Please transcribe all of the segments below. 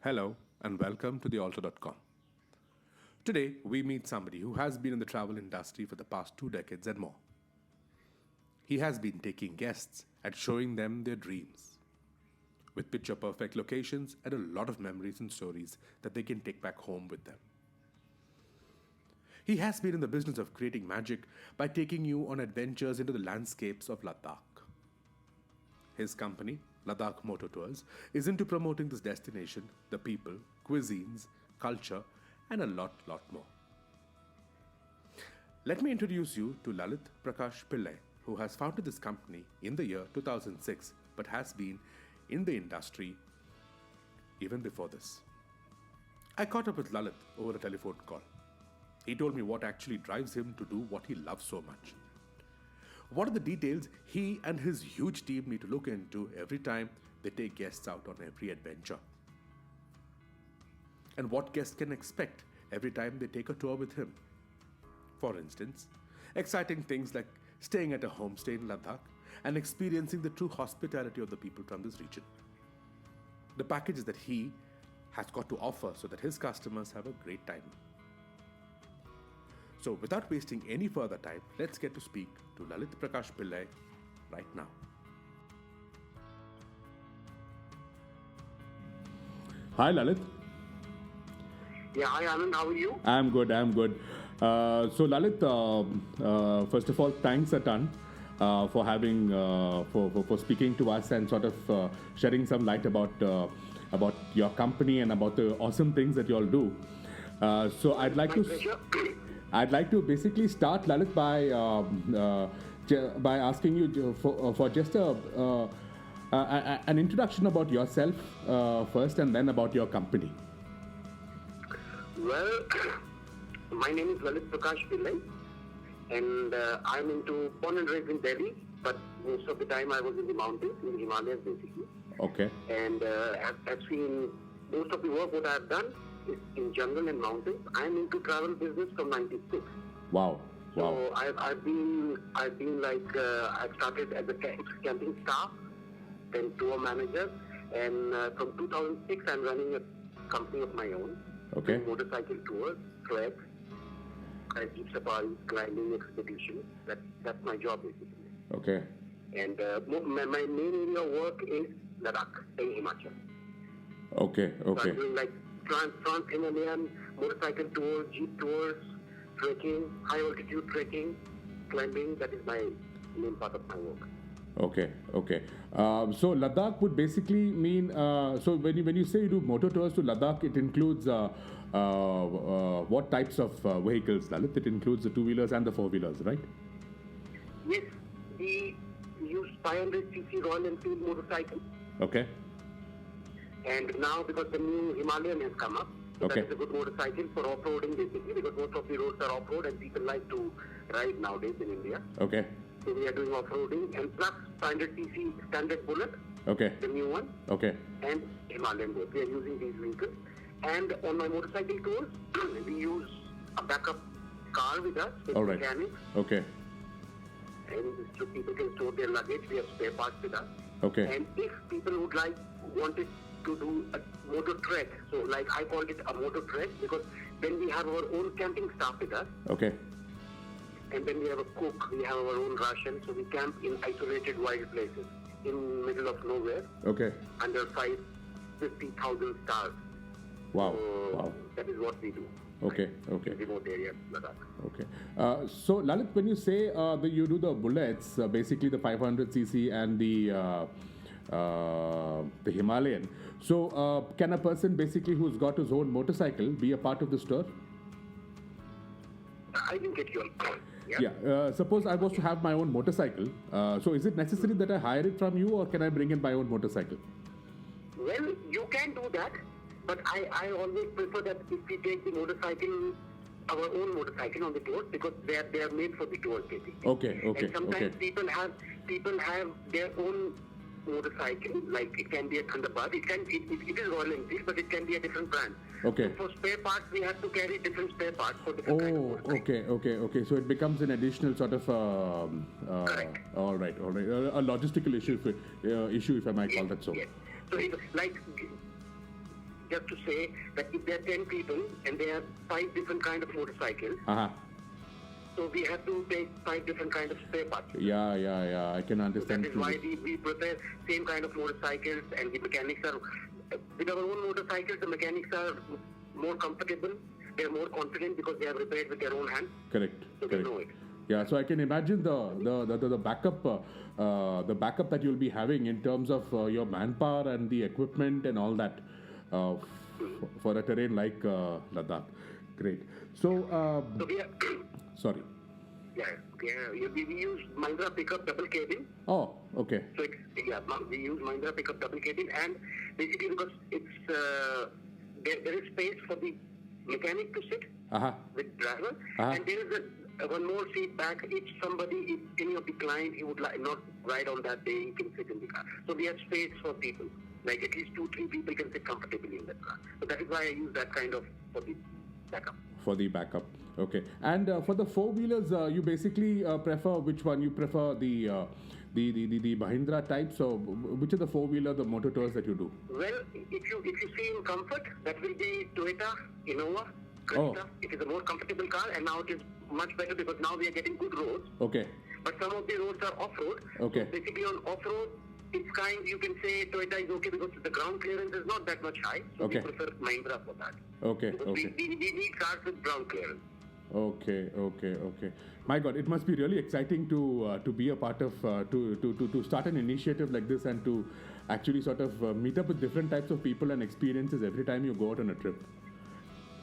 Hello and welcome to thealter.com. Today, we meet somebody who has been in the travel industry for the past 2 decades and more. He has been taking guests and showing them their dreams, with picture perfect locations and a lot of memories and stories that they can take back home with them. He has been in the business of creating magic by taking you on adventures into the landscapes of Ladakh. His company, Ladakh Moto Tours, is into promoting this destination, the people, cuisines, culture, and a lot more. Let me introduce you to Lalit Prakash Pillai, who has founded this company in the year 2006 but has been in the industry even before this. I caught up with Lalit over a telephone call. He told me what actually drives him to do what he loves so much. What are the details he and his huge team need to look into every time they take guests out on every adventure? And what guests can expect every time they take a tour with him? For instance, exciting things like staying at a homestay in Ladakh and experiencing the true hospitality of the people from this region. The packages that he has got to offer so that his customers have a great time. So without wasting any further time, let's get to speak to Lalit Prakash Pillai right now. Hi Lalit. Yeah, hi Anand, how are you? I'm good. So Lalit, first of all, thanks a ton for having for speaking to us and sort of shedding some light about your company and about the awesome things that you all do. So I'd like to basically start, Lalit, by asking you for just an introduction about yourself first, and then about your company. Well, my name is Lalit Prakash Pillai, and I'm born and raised in Delhi, but most of the time I was in the mountains, in the Himalayas basically. Okay. And I've seen most of the work what I've done is in jungle and mountains. I'm into travel business from '96. Wow. So I've been like I started as a camping staff, then tour manager, and from 2006 I'm running a company of my own. Okay. Motorcycle tours, treks, jeep safaris, climbing expeditions. That's my job basically. Okay. And my main area of work is Ladakh in Himachal. Okay. So I'm doing like Trans-Himalayan motorcycle tours, jeep tours, trekking, high altitude trekking, climbing. That is my main part of my work. Okay. So Ladakh would basically mean. So when you say you do motor tours to Ladakh, it includes what types of vehicles, Lalit? It includes the 2-wheelers and the 4-wheelers, right? Yes, we use 500cc Royal Enfield motorcycle. Okay. And now because the new Himalayan has come up, so Okay. that is a good motorcycle for off-roading basically, because most of the roads are off-road and people like to ride nowadays in India. Okay. So we are doing off-roading, and plus 500cc standard Bullet, Okay. the new one, Okay. and Himalayan both. We are using these vehicles. And on my motorcycle tours, we use a backup car with us, with All right. mechanics, Okay. and so people can store their luggage. We have spare parts with us. Okay. And if people wanted to do a motor trek, so like I called it a motor trek because then we have our own camping staff with us, Okay. and then we have a cook, we have our own ration, so we camp in isolated wild places in middle of nowhere Okay. under 50,000 stars. Wow. So Wow. that is what we do. Okay. Okay. In remote areas, Ladakh. Okay. So Lalit, when you say that you do the bullets, basically the 500cc and the Himalayan. So can a person basically who's got his own motorcycle be a part of the store? I didn't get your point. Yeah. Suppose I was to have my own motorcycle. So is it necessary that I hire it from you, or can I bring in my own motorcycle? Well, you can do that, but I always prefer that if we take the motorcycle, our own motorcycle on the tours, because they are made for the tours basically. Okay. And sometimes people have their own motorcycle, like it can be a Thunderbird, it is Royal Enfield, but it can be a different brand. Okay. So for spare parts, we have to carry different spare parts for different kind of motorcycle. Okay. So it becomes an additional sort of Correct. all right, a logistical issue, if I might call that so. Yes. So like just to say that if there are 10 people and they have 5 different kind of motorcycles, so we have to take 5 different kind of spare parts. Yeah. I can understand. So that is why we prepare same kind of motorcycles, and the mechanics are, with our own motorcycles, the mechanics are more comfortable. They are more confident because they have repaired with their own hands. Correct. So they know it. Yeah, so I can imagine the backup that you'll be having in terms of your manpower and the equipment and all that for a terrain like Ladakh. Great. So we are sorry. Yeah, we use Mahindra pickup double cabin. Oh, okay. So we use Mahindra pickup double cabin, and basically because it's there is space for the mechanic to sit with driver, and there is one more seat back. If any of the client he would not ride on that day, he can sit in the car. So we have space for people, like at least 2-3 people can sit comfortably in that car. So that is why I use that kind of for the backup. For the backup, okay. And for the 4-wheelers, you basically prefer which one? You prefer the Mahindra type. So which are the 4-wheeler, the motor tours that you do? Well, if you see in comfort, that will be Toyota Innova. Cresta. It is a more comfortable car, and now it is much better because now we are getting good roads. Okay. But some of the roads are off-road. Okay. So basically on off-road, it's kind, you can say Toyota is okay because the ground clearance is not that much high. So we prefer Mahindra for that. Okay. We need cars with ground clearance. Okay. My God, it must be really exciting to be a part of, to start an initiative like this and to actually sort of meet up with different types of people and experiences every time you go out on a trip.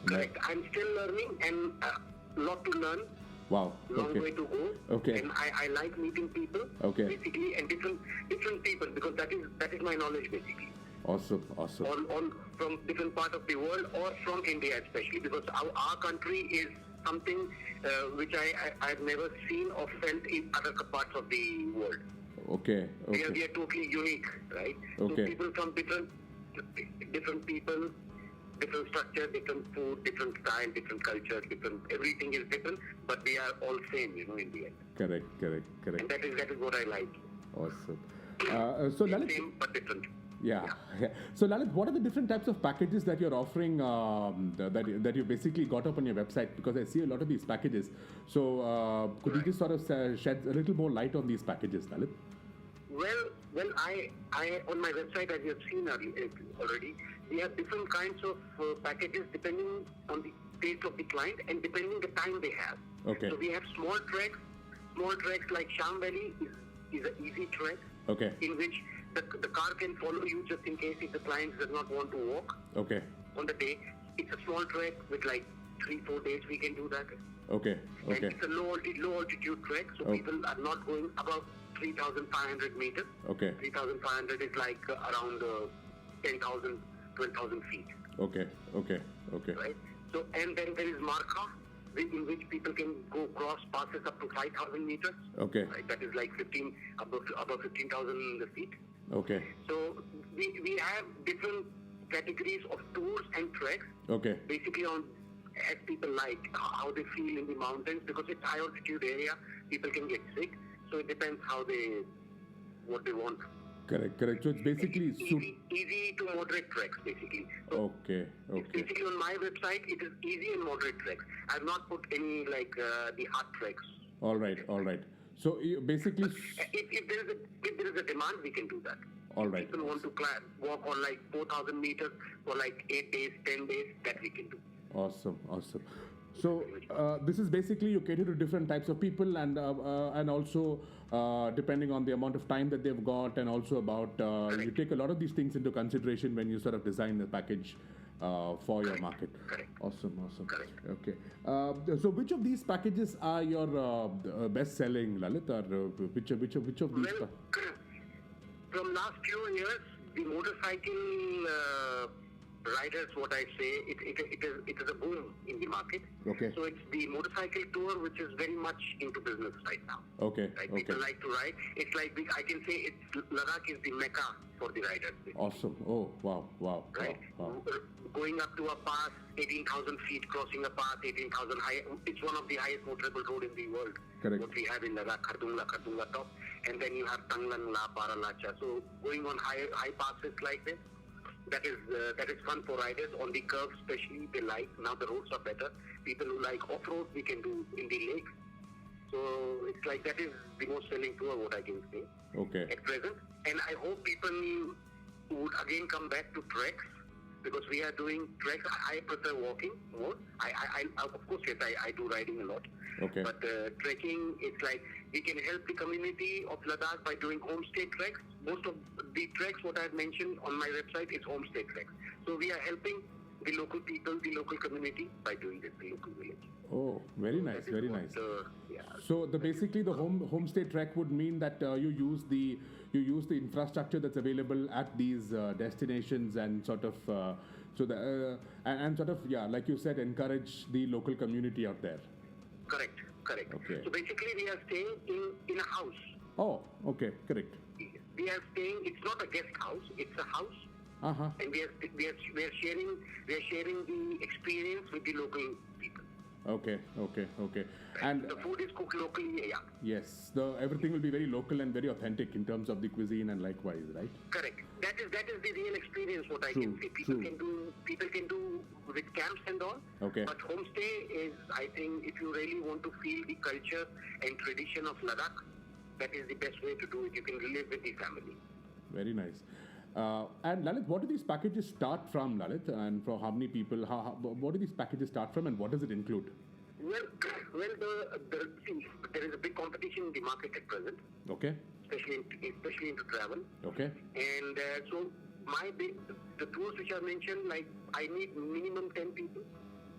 Correct. I'm still learning and a lot to learn. Wow. Long way to go. Okay. And I like meeting people. Okay. Basically, and different people, because that is my knowledge basically. Awesome. On from different part of the world or from India especially, because our country is something which I've never seen or felt in other parts of the world. Okay. We are totally unique, right? Okay. So people from different people, different structure, different food, different style, different culture, everything is different, but we are all same, in the end. Correct. And that is what I like. Awesome. So Lalit, same but different. Yeah. So Lalit, what are the different types of packages that you're offering that you basically got up on your website? Because I see a lot of these packages. So could you just sort of shed a little more light on these packages, Lalit? Well, I on my website, as you have seen already, we have different kinds of packages depending on the taste of the client and depending the time they have. Okay. So we have small treks like Sham Valley is an easy trek. Okay. In which the car can follow you just in case if the client does not want to walk. Okay. On the day, it's a small trek with like 3-4 days we can do that. Okay. And it's a low altitude trek, so people are not going above 3,500 meters. Okay. 3,500 is like around 10,000, 12,000 feet. Okay. Right? So, and then there is Marka, in which people can go cross passes up to 5,000 meters. Okay. Right? That is like above 15,000 feet. Okay. So we have different categories of tours and treks. Okay. Basically on as people like how they feel in the mountains, because it's high altitude area, people can get sick. So it depends what they want. Correct. So it's basically easy to moderate treks, basically. So okay. Basically on my website, it is easy and moderate treks. I've not put any the hard treks. All right. So basically, if there is a demand, we can do that. All right. People want to walk on like 4,000 meters for like 8 days, 10 days, that we can do. Awesome. So this is basically you cater to different types of people and also depending on the amount of time that they've got, and also about you take a lot of these things into consideration when you sort of design the package for your market. Correct. Awesome. Correct. Okay. So which of these packages are your best selling, Lalit, or which of these? Well, from last few years, the motorcycle riders, what I say, it is a boom in the market. Okay. So it's the motorcycle tour which is very much into business right now. Okay. Right? People like to ride. It's like I can say Ladakh is the mecca for the riders. Basically. Awesome. Oh, wow. Right. Wow. Going up to a pass, 18,000 feet, crossing a pass, 18,000 high. It's one of the highest motorable road in the world. Correct. What we have in Ladakh, Khardungla top, and then you have Tanglang, La Para, Lacha. So going on high passes like this. that is fun for riders on the curves, especially. They like, now the roads are better. People who like off-road, we can do in the lakes. So it's like that is the most selling tour, what I can say at present. And I hope people would again come back to treks, because we are doing treks. I prefer walking more. I of course, yes, I do riding a lot. But trekking, it's like we can help the community of Ladakh by doing homestay treks. Most of the treks, what I've mentioned on my website, is homestay treks. So we are helping the local people, the local community, by doing this, the local village. Oh, very nice, very nice. So basically the homestay trek would mean that you use the infrastructure that's available at these destinations and sort of like you said, encourage the local community out there. Correct. Okay. So basically we are staying in a house. Oh, okay, correct. We are staying. It's not a guest house. It's a house. And we are sharing the experience with the local people. Okay. And the food is cooked locally, yeah. Yes, everything will be very local and very authentic in terms of the cuisine and likewise, right? Correct. That is the real experience, what I can say. People can do with camps and all. Okay. But homestay is, I think, if you really want to feel the culture and tradition of Ladakh, that is the best way to do it. You can live with the family. Very nice. And Lalit, what do these packages start from, Lalit? And for how many people? What do these packages start from, and what does it include? Well, there is a big competition in the market at present. Okay. Especially into travel. Okay. And so the tours which I mentioned, like I need minimum 10 people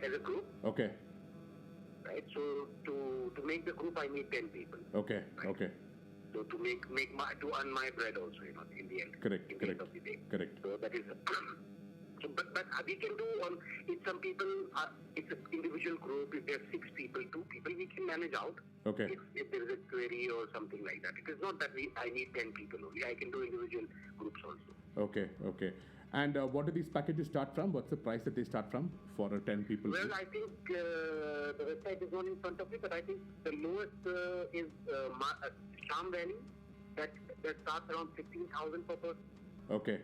as a group. Okay. Right. So to make the group, I need 10 people. Okay. Right? Okay. So to earn my bread also, in the end. Correct. In the end of the day. Correct. So that is. So, but we can do if some people, it's an individual group. If there's 6 people, 2 people, we can manage out. Okay. If there is a query or something like that. It is not that I need 10 people only. I can do individual groups also. Okay. And what do these packages start from? What's the price that they start from for 10 people? Well, I think the website is not in front of me, but I think the lowest is Sham Valley. That starts around 15,000 per person. Okay.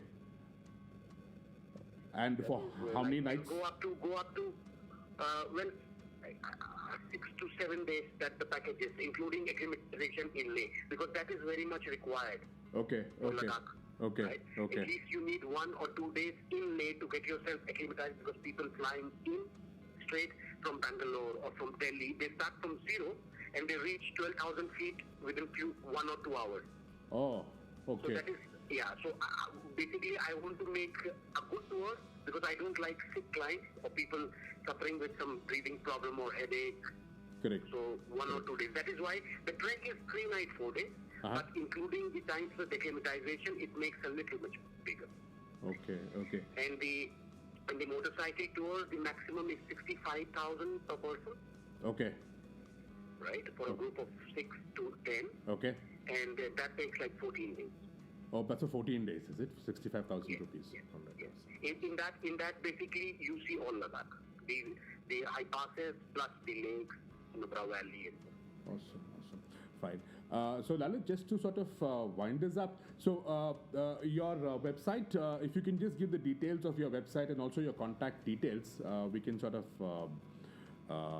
And for how many nights? Go up to 6 to 7 days that the package is, including acclimatization in Leh, because that is very much required. Okay. Ladakh. Okay. Right? Okay. At least you need 1 or 2 days in Leh to get yourself acclimatized, because people flying in straight from Bangalore or from Delhi, they start from zero and they reach 12,000 feet within 1 or 2 hours. Oh, okay. So that is, so basically I want to make a good tour, because I don't like sick clients or people suffering with some breathing problem or headache. Correct. So 1 or 2 days. That is why the trek is 3 nights, 4 days. But including the time for acclimatization, it makes a little much bigger. Okay. And the motorcycle tour, the maximum is 65,000 per person. Okay. Right, for a group of 6 to 10. Okay. And that takes like 14 days. Oh, that's for 14 days, is it? 65,000 rupees. Yes. In that, basically, you see all Ladakh. The high passes plus the lakes, Nubra Valley. And Awesome. Fine. So Lalit, just to sort of wind this up, so your website, if you can just give the details of your website and also your contact details, we can sort of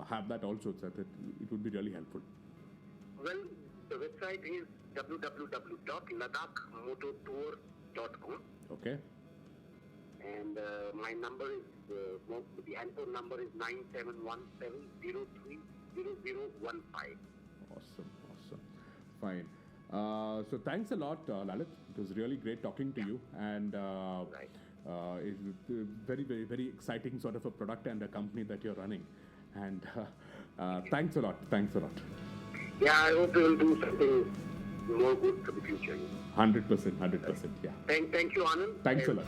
have that also, so that it would be really helpful. Well, the website is www.ladakhmototour.com. Okay. And my number is, the handphone number is 9717030015. Awesome. Fine. So thanks a lot, Lalit. It was really great talking to you, and it's a very, very, very exciting sort of a product and a company that you're running. And thanks a lot. Yeah, I hope you will do something more good for the future. 100%. Yeah. Thank you, Anand. Thanks a lot.